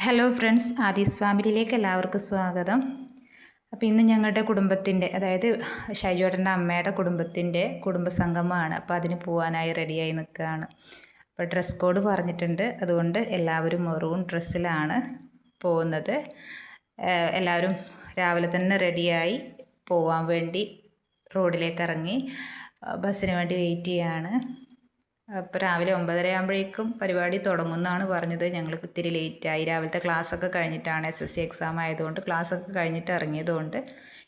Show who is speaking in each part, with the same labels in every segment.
Speaker 1: Hello friends, Aadhi's ഫാമിലിയിലേക്ക് എല്ലാവർക്കും സ്വാഗതം. അപ്പോൾ ഇന്ന് ഞങ്ങളുടെ കുടുംബത്തിൻ്റെ, അതായത് ഷൈജുവേട്ടൻ്റെ അമ്മയുടെ കുടുംബത്തിൻ്റെ കുടുംബസംഗമമാണ്. അപ്പോൾ അതിന് പോകാനായി റെഡിയായി നിൽക്കുകയാണ്. അപ്പോൾ ഡ്രസ് കോഡ് പറഞ്ഞിട്ടുണ്ട്, അതുകൊണ്ട് എല്ലാവരും മെറൂൺ ഡ്രസ്സിലാണ് പോകുന്നത്. എല്ലാവരും രാവിലെ തന്നെ റെഡിയായി പോകാൻ വേണ്ടി റോഡിലേക്ക് ഇറങ്ങി ബസ്സിന് വേണ്ടി വെയിറ്റ് ചെയ്യാണ്. അപ്പോൾ രാവിലെ 9:30 ആകുമ്പോഴേക്കും പരിപാടി തുടങ്ങുമെന്നാണ് പറഞ്ഞത്. ഞങ്ങൾ ഇത്തിരി ലേറ്റായി. രാവിലത്തെ ക്ലാസ്സൊക്കെ കഴിഞ്ഞിട്ടാണ്, SSC എക്സാം ആയതുകൊണ്ട് ക്ലാസ്സൊക്കെ കഴിഞ്ഞിട്ട് ഇറങ്ങിയതുകൊണ്ട്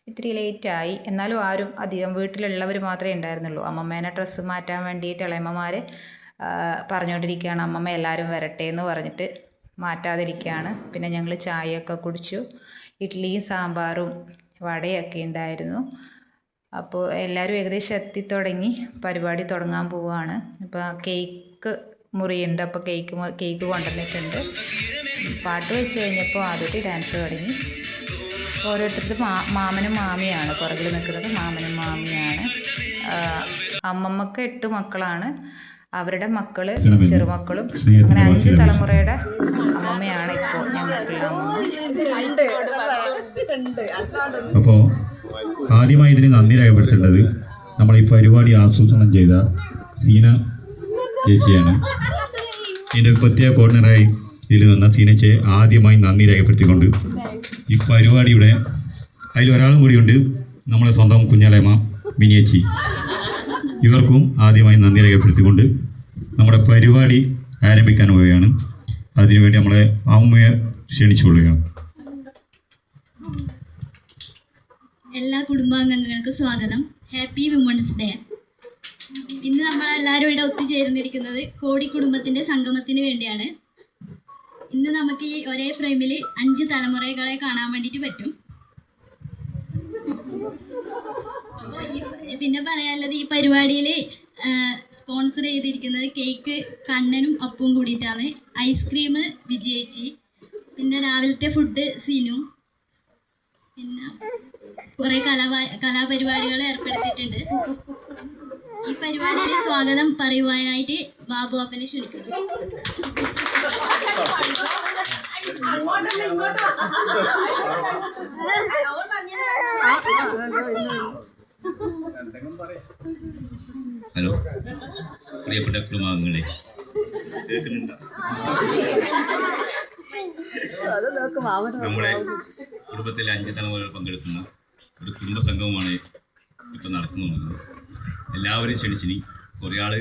Speaker 1: ഇത്തിരി ലേറ്റായി. എന്നാലും ആരും അധികം വീട്ടിലുള്ളവർ മാത്രമേ ഉണ്ടായിരുന്നുള്ളൂ. അമ്മമ്മേനെ ഡ്രസ്സ് മാറ്റാൻ വേണ്ടിയിട്ട് ഇളയമ്മമാർ പറഞ്ഞുകൊണ്ടിരിക്കുകയാണ്, അമ്മമ്മ എല്ലാവരും വരട്ടെ എന്ന് പറഞ്ഞിട്ട് മാറ്റാതിരിക്കുകയാണ്. പിന്നെ ഞങ്ങൾ ചായയൊക്കെ കുടിച്ചു. ഇഡ്ഡലിയും സാമ്പാറും വടയൊക്കെ ഉണ്ടായിരുന്നു. അപ്പോൾ എല്ലാവരും ഏകദേശം എത്തിത്തുടങ്ങി, പരിപാടി തുടങ്ങാൻ പോവുകയാണ്. ഇപ്പോൾ കേക്ക് മുറിയുണ്ട്, അപ്പോൾ കേക്ക് കൊണ്ടുവന്നിട്ടുണ്ട്. പാട്ട് വെച്ച് കഴിഞ്ഞപ്പോൾ ആദ്യത്തെ ഡാൻസ് തുടങ്ങി. ഓരോരുത്തർക്ക് മാമനും മാമിയാണ് പുറകിൽ നിൽക്കുന്നത്, മാമനും മാമിയാണ്. അമ്മമ്മക്ക് 8 മക്കളാണ്, അവരുടെ മക്കൾ ചെറുമക്കളും, അങ്ങനെ 5 തലമുറയുടെ അമ്മമ്മയാണ് ഇപ്പോൾ ഞങ്ങൾക്കുള്ള അമ്മമ്മ.
Speaker 2: അപ്പോൾ ആദ്യമായി ഇതിന് നന്ദി രേഖപ്പെടുത്തേണ്ടത് നമ്മൾ ഈ പരിപാടി ആസൂത്രണം ചെയ്ത സീന ചേച്ചിയാണ്. ഇതിൻ്റെ പ്രത്യേക കോർഡിനറായി ഇതിൽ നിന്ന സീനച്ചെ ആദ്യമായി നന്ദി രേഖപ്പെടുത്തിക്കൊണ്ട് ഈ പരിപാടിയുടെ അതിലൊരാളും കൂടിയുണ്ട്, നമ്മളെ സ്വന്തം കുഞ്ഞാലമ്മ മിനിയേച്ചി. ഇവർക്കും ആദ്യമായി നന്ദി രേഖപ്പെടുത്തിക്കൊണ്ട് നമ്മുടെ പരിപാടി ആരംഭിക്കാൻ പോവുകയാണ്. അതിനുവേണ്ടി നമ്മളെ അമ്മയെ ക്ഷണിച്ചുകൊള്ളുകയാണ്.
Speaker 3: എല്ലാ കുടുംബാംഗങ്ങൾക്കും സ്വാഗതം. Happy women's day. ഇന്ന് നമ്മളെല്ലാവരും ഇവിടെ ഒത്തുചേർന്നിരിക്കുന്നത് കോടി കുടുംബത്തിൻ്റെ സംഗമത്തിന് വേണ്ടിയാണ്. ഇന്ന് നമുക്ക് ഈ ഒരേ ഫ്രെയിമിൽ 5 തലമുറകളെ കാണാൻ വേണ്ടിയിട്ട് പറ്റും. പിന്നെ പറയാനുള്ളത്, ഈ പരിപാടിയിൽ സ്പോൺസർ ചെയ്തിരിക്കുന്നത് കേക്ക് കണ്ണനും അപ്പവും കൂടിയിട്ടാണ്. ഐസ്ക്രീം വിജയിച്ച്, പിന്നെ രാവിലത്തെ ഫുഡ് സിനു, പിന്നെ കുറേ കലാപരിപാടികൾ ഏർപ്പെടുത്തിയിട്ടുണ്ട്. ഈ പരിപാടിയിൽ സ്വാഗതം പറയുവാനായിട്ട് ബാബു അപ്പനെ ക്ഷണിക്കുന്നു.
Speaker 2: ഹലോ പ്രിയപ്പെട്ട കുടുംബാംഗങ്ങളെ, കേൾക്കുന്നുണ്ടോ? നമ്മുടെ കുടുംബത്തിലെ 5 തലമുറകൾ പങ്കെടുക്കുന്ന ഒരു കുടുംബ സംഗമമാണ് ഇപ്പോൾ നടക്കുന്നുള്ളത്. എല്ലാവരും ക്ഷണിച്ചിനി. കുറേ ആൾ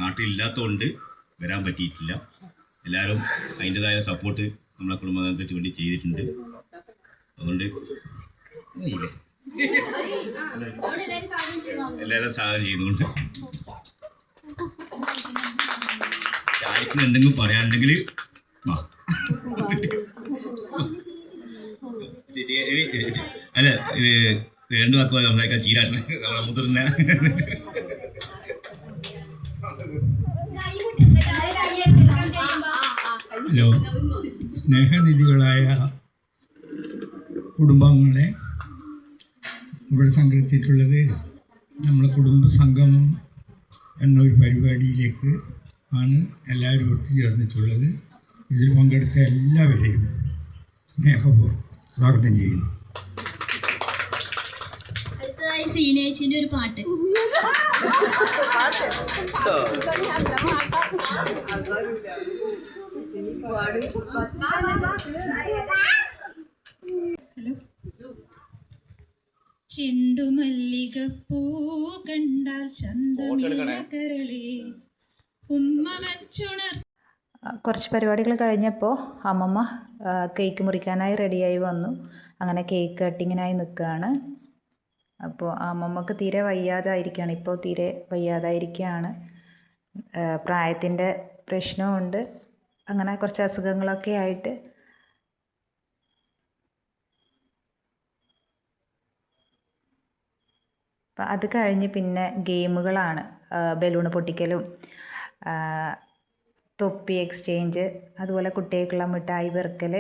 Speaker 2: നാട്ടിലില്ലാത്തതുകൊണ്ട് വരാൻ പറ്റിയിട്ടില്ല. എല്ലാവരും അതിൻ്റെതായ സപ്പോർട്ട് നമ്മളെ കുടുംബാംഗങ്ങൾക്ക് വേണ്ടി ചെയ്തിട്ടുണ്ട്. അതുകൊണ്ട് എല്ലാവരും സഹായം ചെയ്യുന്നുണ്ട്. ചായക്കിന് എന്തെങ്കിലും പറയാനുണ്ടെങ്കിൽ അല്ല, ഇത് 2 വാക്ക് സംസാരിക്കാൻ ചീരാണ് മുതിർന്ന.
Speaker 4: ഹലോ, സ്നേഹനിധികളായ കുടുംബാംഗങ്ങളെ, ഇവിടെ സംഘടിപ്പിച്ചിട്ടുള്ളത് നമ്മളെ കുടുംബ സംഗമം എന്നൊരു പരിപാടിയിലേക്ക് ആണ് എല്ലാവരും ഒത്തുചേർന്നിട്ടുള്ളത്. ഇതിൽ പങ്കെടുത്ത എല്ലാവരെയും സ്നേഹപൂർവ്വം സ്വാഗതം ചെയ്യുന്നു.
Speaker 3: അടുത്തതായി സീനേച്ചിൻ്റെ ഒരു പാട്ട്.
Speaker 1: ചെണ്ടുമല്ലികപ്പൂ കണ്ടാൽ ചന്തമില്ലകരളേ ഉമ്മ വച്ചുണർ. കുറച്ച് പരിപാടികൾ കഴിഞ്ഞപ്പോൾ അമ്മമ്മ കേക്ക് മുറിക്കാനായി റെഡിയായി വന്നു. അങ്ങനെ കേക്ക് കട്ടിങ്ങിനായി നിൽക്കുകയാണ്. അപ്പോൾ അമ്മമ്മക്ക് തീരെ വയ്യാതായിരിക്കുകയാണ്, ഇപ്പോൾ തീരെ വയ്യാതായിരിക്കുകയാണ്. പ്രായത്തിൻ്റെ പ്രശ്നമുണ്ട്, അങ്ങനെ കുറച്ച് അസുഖങ്ങളൊക്കെ ആയിട്ട്. അപ്പം അത് കഴിഞ്ഞ് പിന്നെ ഗെയിമുകളാണ്, ബലൂൺ പൊട്ടിക്കലും തൊപ്പി എക്സ്ചേഞ്ച്, അതുപോലെ കുട്ടികൾക്കുള്ള മിഠായി പെറുക്കൽ,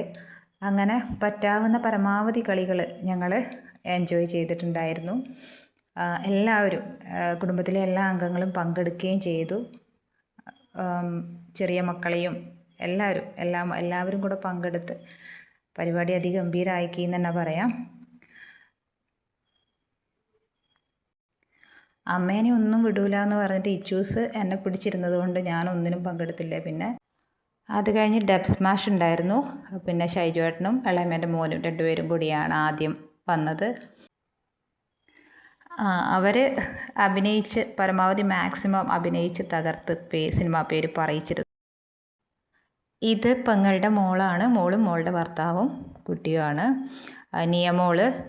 Speaker 1: അങ്ങനെ പറ്റാവുന്ന പരമാവധി കളികൾ ഞങ്ങൾ എൻജോയ് ചെയ്തിട്ടുണ്ടായിരുന്നു. എല്ലാവരും, കുടുംബത്തിലെ എല്ലാ അംഗങ്ങളും പങ്കെടുക്കുകയും ചെയ്തു. ചെറിയ മക്കളെയും എല്ലാവരും കൂടെ പങ്കെടുത്ത് പരിപാടി അതിഗംഭീരമാക്കിയെന്ന് തന്നെ പറയാം. അമ്മേനെ ഒന്നും വിടൂല എന്ന് പറഞ്ഞിട്ട് ഇച്ചൂസ് എന്നെ പിടിച്ചിരുന്നത് കൊണ്ട് ഞാനൊന്നിനും പങ്കെടുത്തില്ല. പിന്നെ അത് കഴിഞ്ഞ് ഡബ് സ്മാഷ് ഉണ്ടായിരുന്നു. പിന്നെ ഷൈജുവേട്ടനും ഇളയമേൻ്റെ മോനും രണ്ടുപേരും കൂടിയാണ് ആദ്യം വന്നത്. അവർ അഭിനയിച്ച് പരമാവധി മാക്സിമം അഭിനയിച്ച് തകർത്ത് സിനിമാ പേര് പറയിച്ചിരുന്നു. ഇത് പെങ്ങളുടെ മോളാണ്. മോളും മോളുടെ ഭർത്താവും കുട്ടിയുമാണ്.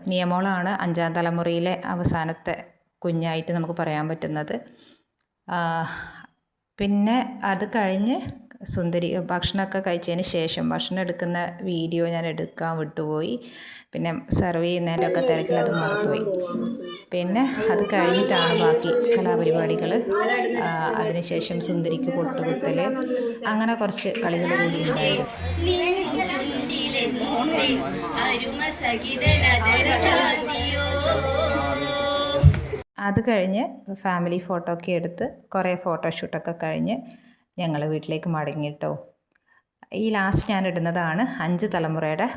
Speaker 1: നിയമോളാണ് 5ാം തലമുറയിലെ അവസാനത്തെ കുഞ്ഞായിട്ട് നമുക്ക് പറയാൻ പറ്റുന്നത്. പിന്നെ അത് കഴിഞ്ഞ് സുന്ദരി ഭക്ഷണമൊക്കെ കഴിച്ചതിന് ശേഷം ഭക്ഷണം എടുക്കുന്ന വീഡിയോ ഞാൻ എടുക്കാൻ വിട്ടുപോയി. പിന്നെ സെർവ് ചെയ്യുന്നതിൻ്റെയൊക്കെ തിരക്കിൽ അത് മറന്നുപോയി. പിന്നെ അത് കഴിഞ്ഞിട്ടാണ് ബാക്കി കലാപരിപാടികൾ. അതിനുശേഷം സുന്ദരിക്ക് പൊട്ടുകുത്തൽ, അങ്ങനെ കുറച്ച് കളികൾ കൂടി ഉണ്ടായിരുന്നു. അത് കഴിഞ്ഞ് ഫാമിലി ഫോട്ടോ ഒക്കെ എടുത്ത് കുറേ ഫോട്ടോഷൂട്ടൊക്കെ കഴിഞ്ഞ് ഞങ്ങൾ വീട്ടിലേക്ക് മടങ്ങി കേട്ടോ. ഈ ലാസ്റ്റ് ഞാൻ ഇടുന്നതാണ് 5 തലമുറയുടെ